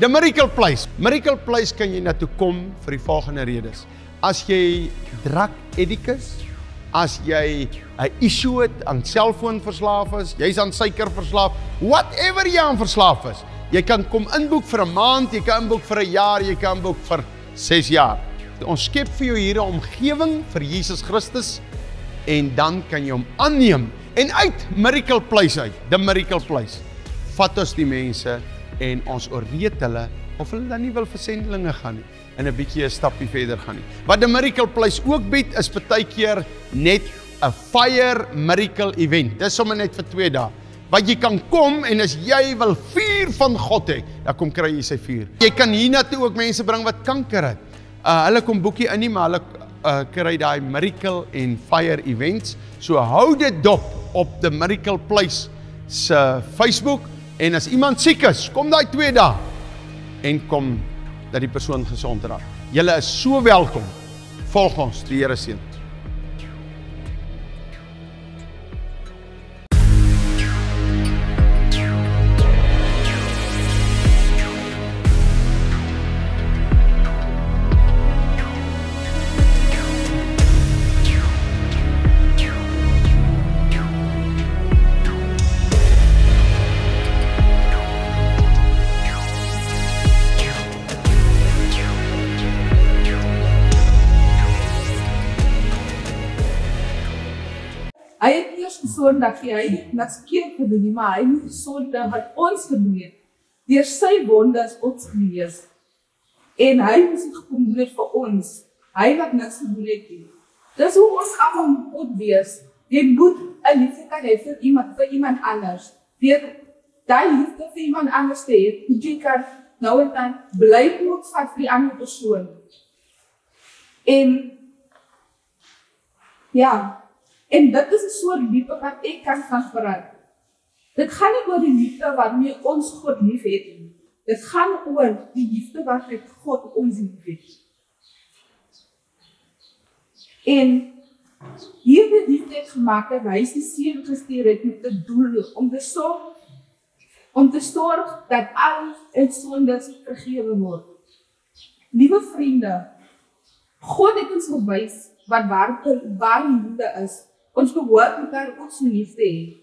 The Miracle Place. Miracle Place kan jy na toe kom vir die volgende redes. As jy drug addict is, as jy 'n issue het aan selfoonverslaaf is, jy's aan suiker verslaaf, whatever jy aan verslaaf is, jy kan kom inboek vir 'n maand, jy kan inboek vir 'n jaar, jy kan inboek vir 6 jaar. Ons skep vir jou hier 'n omgewing vir Jesus Christus en dan kan jy hom aanneem en uit Miracle Place uit, the Miracle Place, vat ons die mense en ons oorreed hulle of hulle dan nie wil vir sendelinge gaan nie en 'n bietjie 'n stapie verder gaan nie. Wat die Miracle Place ook bied is partykeer net 'n fire miracle event. Dis sommer net vir 2 dae. Wat jy kan kom en as jy wil vuur van God hê, dan kom kry jy sy vuur. Jy kan hiernatoe ook mense bring wat kanker het. Hulle kom boekie in nie, maar hulle kry daai miracle en fire events. So hou dit dop op the Miracle Place se Facebook en as iemand siek is, kom daai 2 dae en kom dat die persoon gesond raak. Julle is so welkom. Volg ons, die Here seën. Hy het eers Sondag, hy het niks verkeerd gedoen nie, maar hy het Sondag wat ons gedoen het, deur sy wonde is ons genees. En hy moes dit gekom doen het vir ons, hy wat niks gedoen het nie. Dis hoe ons almal moet wees. Jy moet 'n liefde kan hê vir iemand anders. Deur daai liefde vir iemand anders te hê, moet jy kan nou en dan bly ook vat vir die ander persoon. En ja, en dit is 'n soort liefde wat ek kan verander. Dit gaan nie oor die liefde waarmee ons God lief het nie. Dit gaan oor die liefde wat met God ons lief het. En hierdie liefde het gemaak dat hy sy seun gestuur het met 'n doel om te sorg dat al ons sondes vergewe word. Liewe vriende, God het ons gewys wat ware liefde is. Ons behoort mekaar ons lief te hê.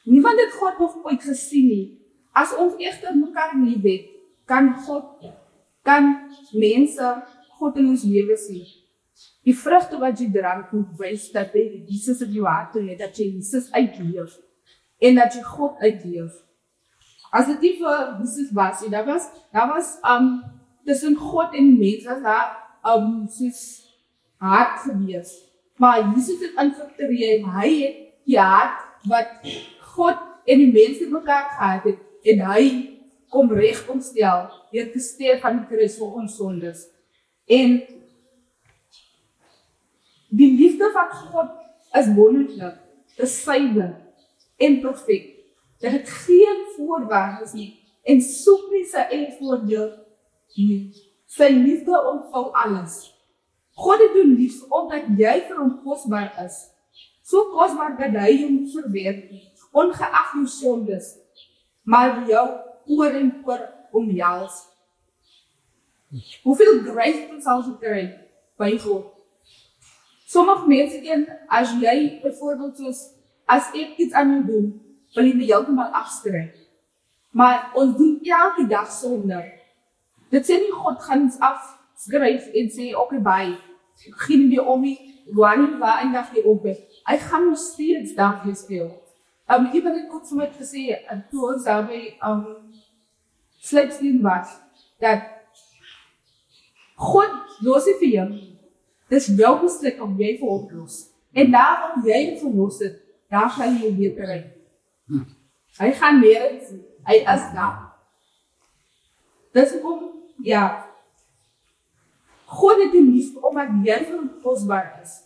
Niemand het God nog ooit gesien nie. As ons egter mekaar lief het, kan mense God in ons lewe sien. Die vrugte wat jy dra moet wys dat jy Jesus in jou hart het, dat jy Jesus uitleef en dat jy God uitleef. As dit nie vir Jesus was, daar was tussen God en mens was daar soos hart gewees. Maar Jesus het infiltreer en hy het die hart wat God en die mense mekaar gehad het en hy kom reg omstel deur te sterf aan die kruis vir ons sondes. En die liefde van God is wonderlik, is suiwer en perfek. Dit het geen voorwaardes nie en soek nie sy eie voordeel nie. Sy liefde omvou alles. God het jou lief omdat jy vir hom kosbaar is. So kosbaar dat hy jou verwerp, ongeag jou sondes, maar jou oor en oor omhels. Hoeveel grace sal jy kry by God? Sommige mense as jy byvoorbeeld soos, as ek iets aan jou doen, wil jy my heeltemal afskryf. Maar ons doen elke dag sonde. Dit sê nie God gaan ons afskryf en sê, okay, bye. Geen die om nie, waar eindig jy op het. Hy gaan nog steeds dag gespeel. Iemand het ook vir my gesê, toe ons daarby sleepsteen was, dat God los nie vir jou. Dis wel besluit om jy vir hom los. En daar wat jy verlos het, daar gaan jy weer kry. Hy gaan meer, hy is daar. Dis om, ja, God het jou lief omdat jy vir hom kosbaar is.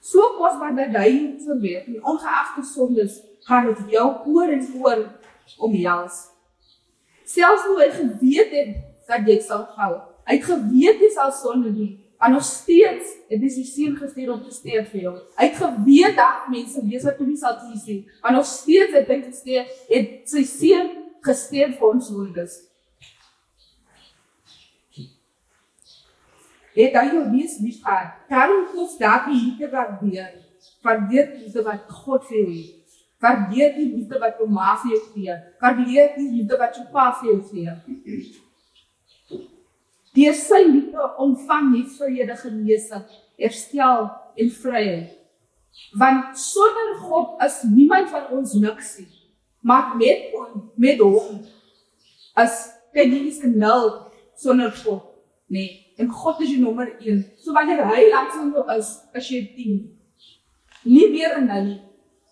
So kosbaar dat hy jou verwerp, en ongeag die sondes, gaan het jou oor en oor omhels. Selfs hoe hy geweet het dat jy sal val, hy het geweet jy sal sonde doen, maar nog steeds het hy sy seun gestuur om te sterf vir jou. Hy het geweet dat mense wees wat hom nie sal kies nie, maar nog steeds het hy sy seun gesterf vir ons sondes. het hy jou wees lief gehad. Daarom koos daar die liefde waardeer. Waardeer die liefde wat God vir jou het. Waardeer die liefde wat jou ma vir jou gee. Waardeer die liefde wat jou pa vir jou gee. Deur sy liefde ontvang jy vrede, genesing, herstel en vryheid. Want sonder God is niemand van ons niks nie. Maar met hom kan jy nie 0 sonder God. Nee, en God is die nommer 1. So wanneer hy langs jou is jy 10. Nie meer in nie.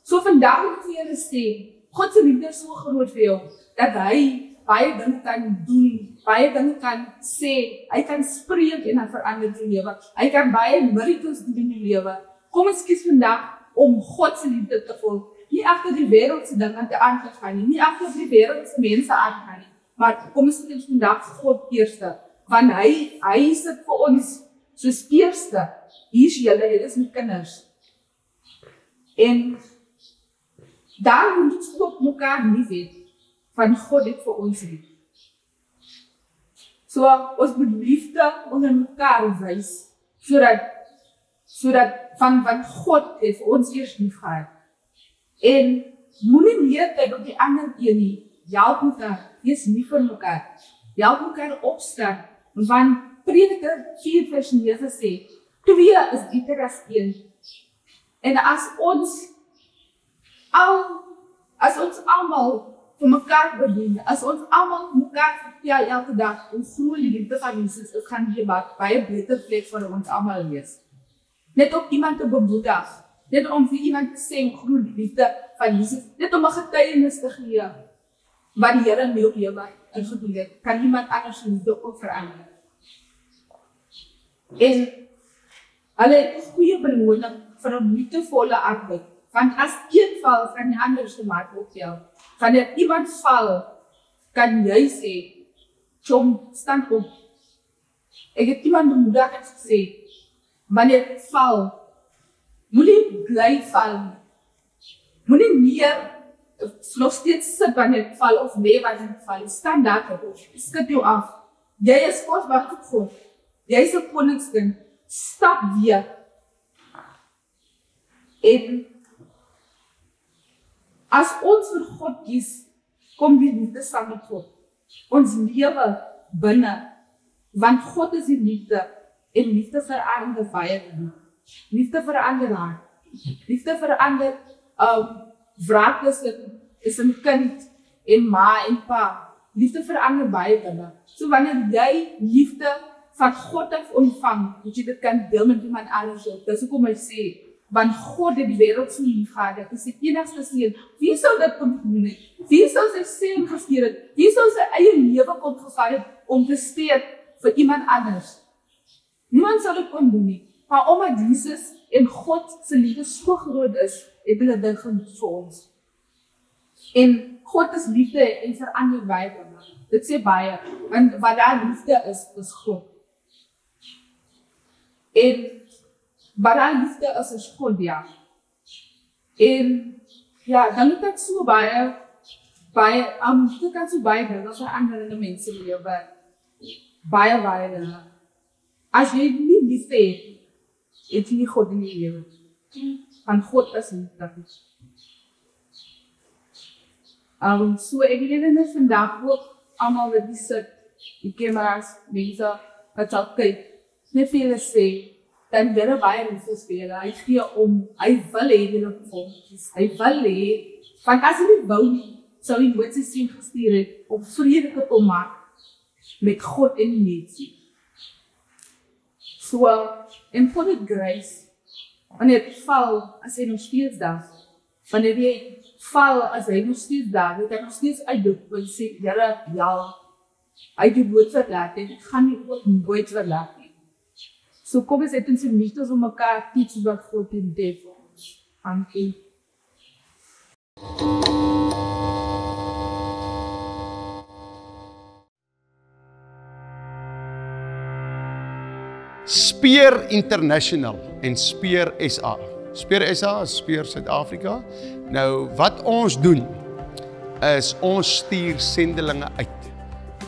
So vandag wil ek vir julle sê, God se liefde is so groot vir jou, dat hy baie dinge kan doen, baie dinge kan sê, hy kan spreek en dan verander die lewe. Hy kan baie miracles doen in die lewe. Kom ons kies vandag om God se liefde te volg. Nie agter die wêreldse dinge aan te gaan nie, nie agter die wêreldse mense aan te gaan nie, maar kom ons kies vandag God eerste, want hy sit vir ons soos eerste. Hier is julle is my kinders. En daar moet ons ook mekaar lief hê, van God het vir ons lief. So ons moet liefde onder mekaar wys, sodat van God het vir ons eers lief gehad. En moenie meer kyk op die ander een nie, help mekaar, wees lief vir mekaar, help mekaar opstaan, want Prediker 4:9 sê, 2 is beter as 1. En as ons almal vir mekaar bedien, as ons almal mekaar vertel elke dag, hoe groot die liefde van Jesus is, gaan die baie beter plek vir ons almal wees. Net om iemand te bemoedig, net om vir iemand te sê, hoe groot die liefde van Jesus, net om 'n getuienis te gee, wat die Here in jou lewe gedoen het, kan iemand anders se liefde ook verander. En hulle het 'n goeie beloning vir 'n liefdevolle arbeid, want as een val, kan die ander se maat optel. Wanneer iemand val, kan jy sê, "Chom, staan op." Ek het iemand bemoedig en gesê, wanneer jy val, moenie bly val. Moenie meer nog steeds sit wanneer jy val of lê wanneer jy val. Staan daar op, skud jou af. Jy is kosbaar vir God. Jy is 'n koningskind. Stap weer. En as ons vir God kies, kom die liefde saam met God. Ons lewe binne, want God is die liefde, en liefde verander baie dinge. Liefde verander hart. Liefde verander wraak is 'n kind en ma en pa. Liefde verander baie dinge. So wanneer jy liefde van God af ontvang, moet jy dit kan deel met iemand anders. Dis hoekom hy sê, want God het die wêreld so lief gehad, dat hy sy enigste seun, wie sou dit kon doen het? Wie sou sy seun gestuur het? Wie sou sy eie lewe kon gevat het om te sterf vir iemand anders? Niemand sal dit kon doen nie. Maar omdat Jesus en God se liefde so groot is, het hulle dit gedoen vir ons. En God is liefde en verander baie dinge. Dit sê baie, want wat daar liefde is God. En wat daar liefde is God, ja. En ja, dan het ek so baie, dit kan so baie dinge verander in 'n mens se lewe. Baie dinge. As jy nie liefde het jy nie God in die lewe. Want God is liefde. So ek wil julle net vandag ook almal wat hier sit, die kameras, mense wat sal kyk, net vir julle sê, dan Here baie lief vir julle. Hy gee om, hy wil hê julle volg. Hy wil hê, want as hy nie wou nie, sou hy nooit sy seun gestuur het om vrede te kom maak met God en die mense. So, en for the grace, wanneer jy val, as hy nog steeds daar, wanneer jy val, as hy nog steeds daar, dat hy nog steeds uitdoek, en sê, Here, ja, hy die woord verlaat, en ek gaan nie ook nooit verlaat nie. So kom ons het ons liefdes om mekaar teach wat God in dit vir ons. Dankie. Speer International en Speer SA. Speer SA is Speer Suid-Afrika. Nou, wat ons doen, is ons stuur sendelinge uit.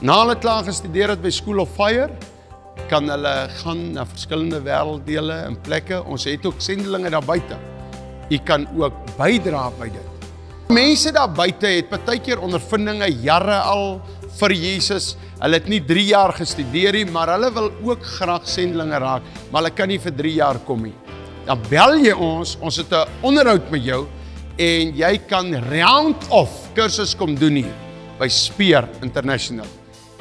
Na hulle klaar gestudeer het by School of Fire, kan hulle gaan na verskillende wêrelddele en plekke. Ons het ook sendelinge daar buite. U kan ook bydra by dit. Mense daar buite het partykeer ondervindinge jare al vir Jesus. Hulle het nie 3 jaar gestudeer nie, maar hulle wil ook graag sendelinge raak, maar hulle kan nie vir 3 jaar kom nie. Dan bel jy ons het 'n onderhoud met jou en jy kan round-off kursus kom doen hier by Spear International.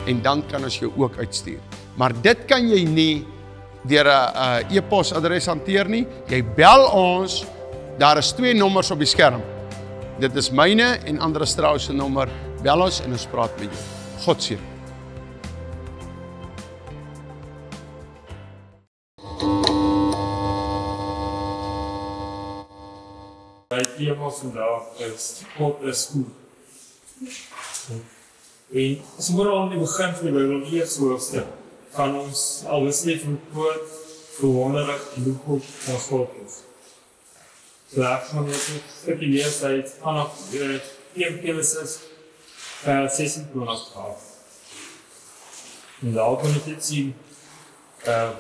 En dan kan ons jou ook uitstuur. Maar dit kan jy nie deur 'n e-posadres hanteer nie. Jy bel ons, daar is 2 nommers op die skerm. Dit is myne en Andre Strauss se nommer. Bel ons en ons praat met jou. God seën. My thema vandag is God is goed. En as ons aan die begin van die Bybel, die eerste hoofstuk, kan ons al besef van God verwonderlik en hoe goed van God is. So ek gaan net 'n stukkie lees uit vanaf 1 Genesis 26 af. En daar kan jy dit sien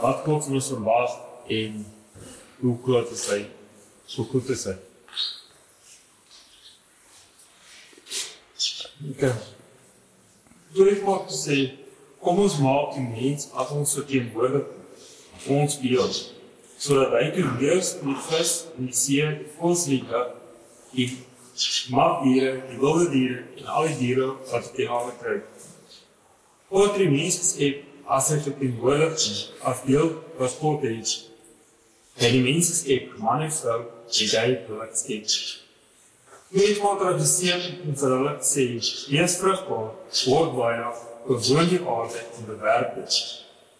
wat God van ons verwag en hoe groot is hy, so goed is hy. Okay. Toe het God gesê, kom ons maak die mens as ons verteenwoordig ons beeld, sodat hy kan heers in die vis, in die see, die voëls in die lug, die magdiere, die wilde diere en al die diere wat op die hawe kruip. God het die mens geskep as hy verteenwoordig as beeld wat God het. Hy het die mens geskep, man en vrou, het hy hulle geskep. Toe het God hulle geseën en vir hulle gesê, wees vrugbaar, word baie, bewoon die aarde en bewerk dit.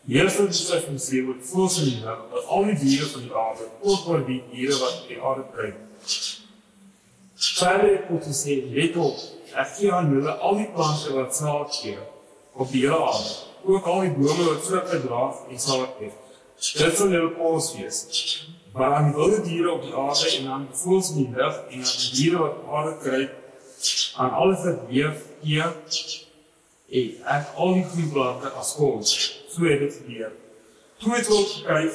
Heers oor die vis en die see, oor die voëls in die lug, oor al die diere van die aarde, ook oor die diere wat op die aarde kruip. Verder het God gesê, let op, ek gee aan julle al die plante wat saad gee op die hele aarde, ook al die bome wat vrugte dra en saad gee. Dit sal julle kos wees. Maar aan die wilde diere op die aarde en aan die voëls in die lug en aan die diere wat op aarde kruip, aan alles wat leef, en ek al die goeie plante as kos. So het dit gebeur. Toe het God gekyk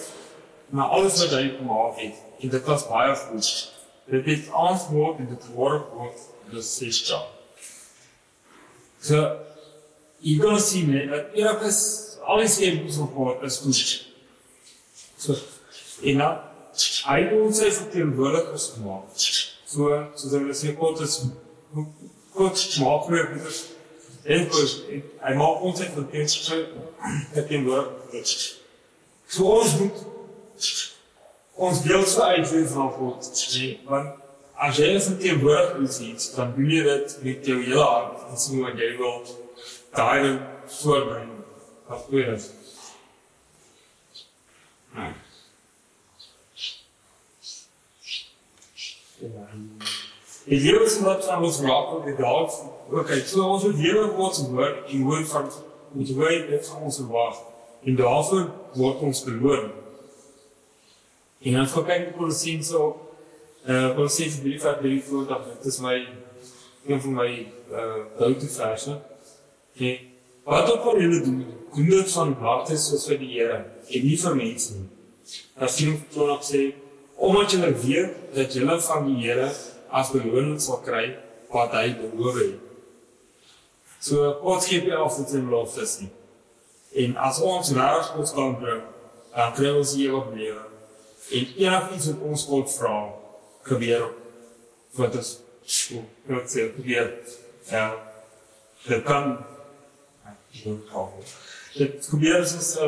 na alles wat hy gemaak het, en dit was baie goed. Dit het aangeword en dit geword word, dus 6 jaar. So, jy kan sien, dat enigszins, al die skepings van God is goed. So, en dan, hy het ons sy verteenwoordigers gemaakt. So, soos hy sê, God maak groot, en hy maak ons sy verteenwoordigers. So, ons moet ons beeld so uitwin van God. Want as jy 'n verteenwoordiger is, dan doen jy dit met jou hele hart en sien wat jy wil daai voorbring. Wat goed is. Die lewe is wat van ons raak op die dag. Okay, so ons moet lewe God se woord en hoor van met hoe dit van ons verwag. En daarvoor word ons beloon. En dan gaan kyk op Kolossense op, Kolossense 3:3, dit is een van my go-to-verse. Wat ook al julle doen dit van harte soos vir die Here, en nie vir mense nie. As jy nog sê, omdat julle weet dat julle van die Here as beloning sal kry, wat hy beloof het. So, God gee nie af dit in beloftes nie. En as ons rarig God kan bring, dan kry ons die ewige lewe. En enigiets wat ons God vra, gebeur wat is gebeur. Dit kan dit gebeur soos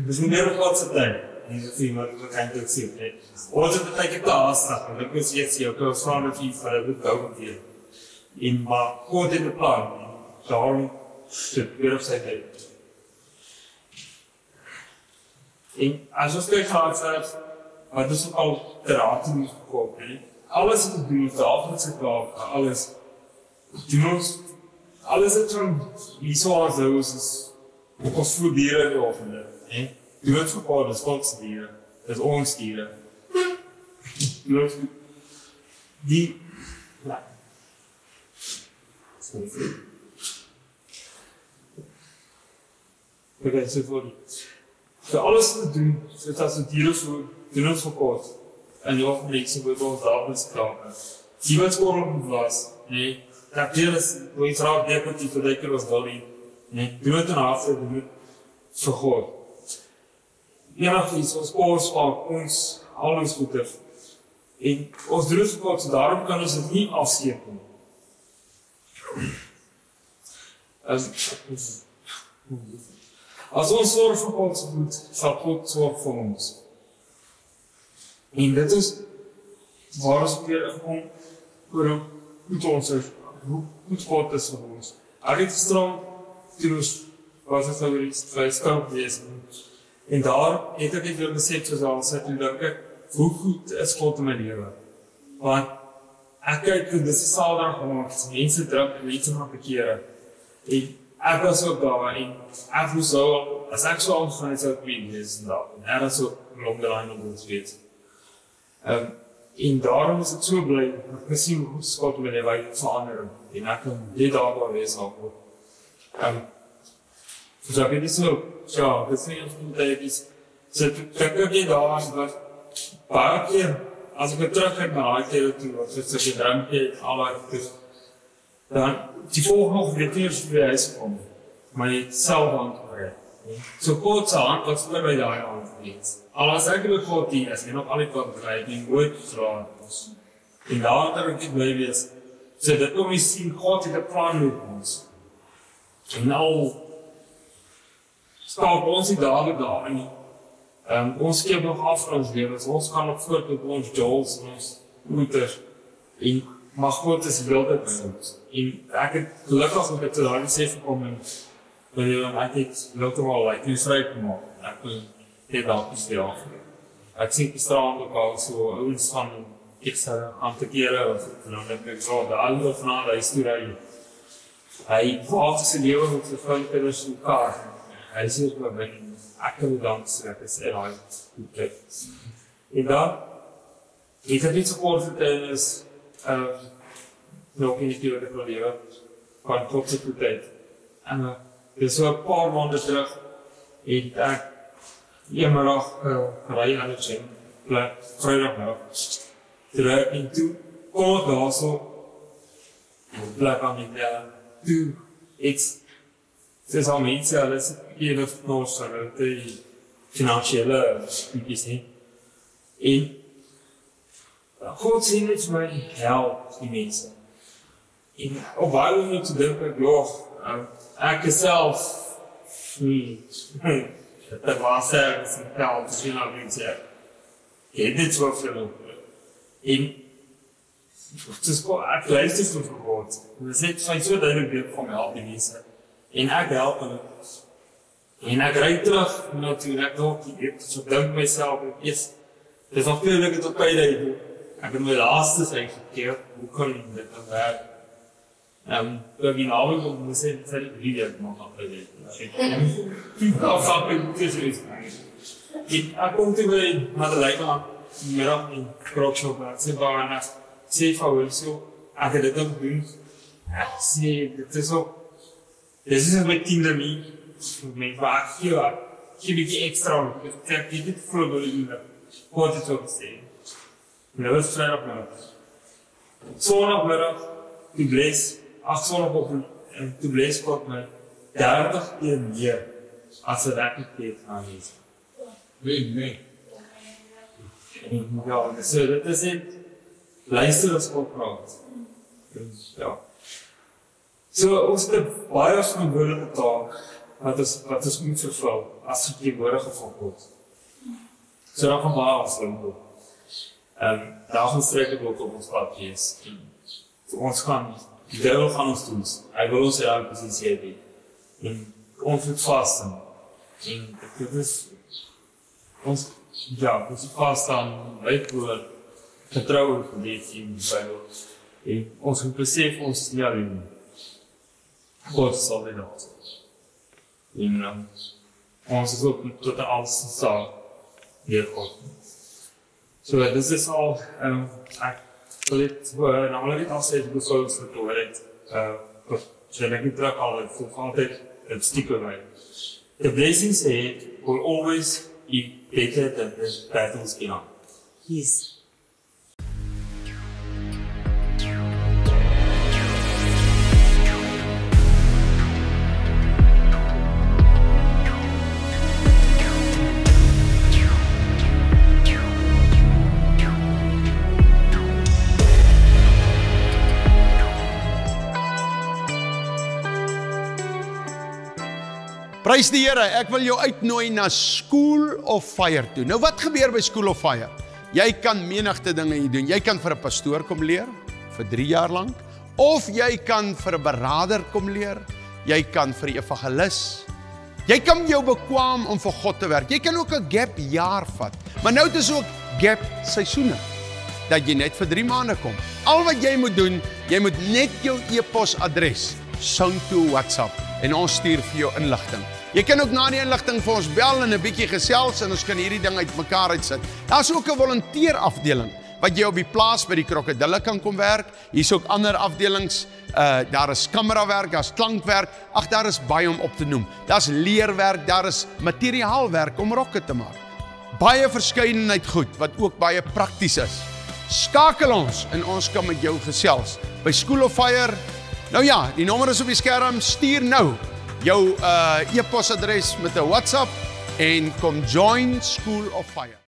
dis nie meer God se tyd. En dit sien wat we kan dit sien. Ons het baie keer te haastig, en ek moet steeds jou kan vra met iets wat dit gou gebeur. En maar God het 'n plan. Daarom sit weer op sy tyd. En as ons kyk na wat is ook al ter harte moet gekom, alles wat ek doen, daagliks taak, alles het van wie so aan zo is ons voel diere in die offene. Doen het vir God, dis God se diere, dis ons diere. Die Okay, so vir alles te doen, soos as het hier so, doen ons verkoop. En jou mense word ons daarmee spraak. Die wat skoon was, nee, dat hier is, hoe jy vraag definitief vir die keer ons wil nie, nee, doen het in harte, doen het vir God. Enig iets, ons koos van ons, al ons goede. En ons doen het vir God, so daarom kan ons het nie afskepen. As ons zorg vir God moet, sal God zorg vir ons. En dit is waar ons weer gekom oor hoe goed God is vir ons. Ek het gestrand, toen ons was het nou iets vryskap wees. En daar het ek net weer besef soos al sê, toen dink ek, hoe goed is God in my lewe? Want ek kyk, dit is saterdag gemaakt, mense druk, mense gaan bekeer. En ek was ook daar, en ek moes al, as ek so aangegaan het, sou ek weet wees en daar. En ek was ook along the line op ons weet. En daarom is ek so blij, ek kan sien hoe goed God met die wijk verander, en ek kan dit daarbaar wees al. Dus ek het nie so, ja, dit is nie ons goed tydies. So ek nie daar, dat baie keer, as ek terug het na die keer toe, wat ek gedrink het, dan, die volgende nog weet nie eers hoe die huis kom, maar jy het self antwoord. So God se hand wat vir my daai antwoord. Al as ek met God hier is, en op al die kant bereid, nie nooit verslaat ons. En daarter ek bly wees, so dit om jy sien, God het 'n plan met ons. En nou, staan ons die dagen daar nie. Ons keer nog af van ons lewens, ons gaan op voort met ons Joels en ons moeders. En maar God is wilde by ons. En ek het gelukkig met dit daar gesê gekom en ek het heeltemal like nie vry gemaak. Ek wil dit dalk nie stel. Ek sien die strand ook al so ouens van ekstra aan te kere of dan ek so die ander van die storie. Hy waag sy lewe met sy vrou kinders in mekaar. Hy sê ook maar ek kan dans, ek is daai plek. En dan het ek net so kort vertel is nog in die periode van lewe van tot sy tyd. En dit is so 'n paar maande terug en ek eenmiddag ry aan die gym, vrydag nou. Terug en toe kom ek daar so plek aan die toe iets dis al mense, hulle is hier of nos, hulle die finansiële studies nie. En God sê net vir my, help die mense. En op baie om te dink ek, ek is self dit was ergens in tel, te zien aan mense. Ek het dit so veel en ek luister so vir God. Dit is net so duidelik beeld van my help die mense. En ek help hulle. En ek ry terug, toe ek nog so dink myself, dit is nog veel ek het op my leid. Ek het my laaste sy gekeer, hoe kan dit dan werk? Toe ek in avond op moes sê, dit sy die video gemaakt op my leid. Ek kom toe by Madeleine aan, middag in Krokshop, ek sê waar en ek sê van hulle so, ek het dit ook doen. Ek sê, dit is ook, dit is my tiende nie, maar ek gee bietjie extra, ek het dit vroeg wil doen, God het ook gesê. En dit was vrijdagmiddag. Zondagmiddag, toe bles, zondagochtend, en toe bles God my 30 keer meer, as hy werkelijk deed aan wees. Nee. En ja, so dit is net, luister as God praat. Ja. So ons het baie verantwoordelike taak wat ons moet vervul as verteenwoordiger van God. So dan gaan baie afsluit op. Daar gaan strekke ook op ons pad wees. Ons gaan, die duivel gaan ons doen. Hy wil ons daar posisie hê. En ons moet vasten. En dit is ons moet vasten, uitvoer, vertrouwen geleef in die Bijbel. En ons moet besef ons is nie alleen. God sal dit ook. En ons is ook tot alles staat deur God. So dit is al, ek wil dit, namelijk het al steeds besoos gehoor het, so ek nie terug al, het volg altyd het stiekem my. The blessings ahead will always be better than the battles beyond. Yes. Prys die Here, ek wil jou uitnooi na School of Fire toe. Nou wat gebeur by School of Fire? Jy kan menigte dinge hier doen. Jy kan vir 'n pastoor kom leer, vir 3 jaar lank. Of jy kan vir 'n beraader kom leer. Jy kan vir 'n evangelis. Jy kan jou bekwam om vir God te werk. Jy kan ook 'n gap jaar vat. Maar nou het ons ook gap seisoene. Dat jy net vir 3 maande kom. Al wat jy moet doen, jy moet net jou e-posadres sound toe WhatsApp en ons stuur vir jou inligting. Jy kan ook na die inligting vir ons bel en 'n bietjie gesels en ons kan hierdie ding uitmekaar uitsit. Daar's ook 'n volunteerafdeling wat jy op die plaas by die krokodille kan kom werk. Hier's ook ander afdelings. Daar is kamerawerk, daar's klankwerk. Ag, daar is baie om op te noem. Daar's leerwerk, daar is materiaalwerk om rokke te maak. Baie verskeidenheid goed wat ook baie prakties is. Skakel ons en ons kan met jou gesels by School of Fire. Nou ja, die nommer is op die skerm. Stuur nou jou e-posadres met 'n WhatsApp en kom join School of Fire.